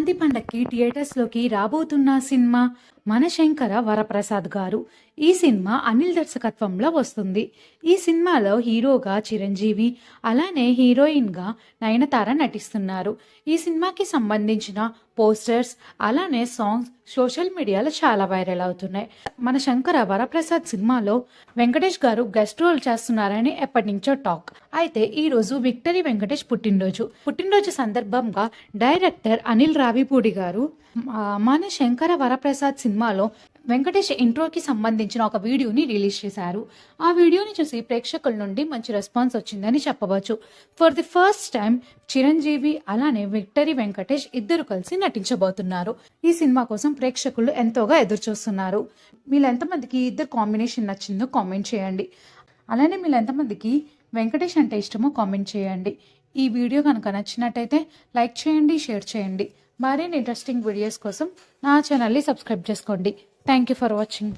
సంక్రాంతి పండక్కి థియేటర్స్లోకి రాబోతున్న సినిమా మనశంకర వరప్రసాద్ గారు. ఈ సినిమా అనిల్ దర్శకత్వంలో వస్తుంది. ఈ సినిమాలో హీరోగా చిరంజీవి, అలానే హీరోయిన్గా నయనతార నటిస్తున్నారు. ఈ సినిమాకి సంబంధించిన పోస్టర్స్ అలానే సాంగ్స్ సోషల్ మీడియాలో చాలా వైరల్ అవుతున్నాయి. మన శంకర వరప్రసాద్ సినిమాలో వెంకటేష్ గారు గెస్ట్ రోల్ చేస్తున్నారని ఎప్పటి నుంచో టాక్. అయితే ఈ రోజు విక్టరీ వెంకటేష్ పుట్టినరోజు సందర్భంగా డైరెక్టర్ అనిల్ రావిపూడి గారు మన శంకర వరప్రసాద్ సినిమాలో వెంకటేష్ ఇంట్రోకి సంబంధించిన ఒక వీడియోని రిలీజ్ చేశారు. ఆ వీడియోని చూసి ప్రేక్షకుల నుండి మంచి రెస్పాన్స్ వచ్చిందని చెప్పవచ్చు. For the first time Chiranjeevi అలానే విక్టరీ వెంకటేష్ ఇద్దరు కలిసి నటించబోతున్నారు. ఈ సినిమా కోసం ప్రేక్షకులు ఎంతోగా ఎదురు చూస్తున్నారు. మీరు ఎంతమందికి ఇద్దరు కాంబినేషన్ నచ్చిందో కామెంట్ చేయండి. అలానే మీరు ఎంతమందికి వెంకటేష్ అంటే ఇష్టమో కామెంట్ చేయండి. ఈ వీడియో కనుక నచ్చినట్టయితే లైక్ చేయండి, షేర్ చేయండి. మరిన్ని ఇంట్రెస్టింగ్ వీడియోస్ కోసం నా ఛానల్ని సబ్స్క్రైబ్ చేసుకోండి. Thank you for watching.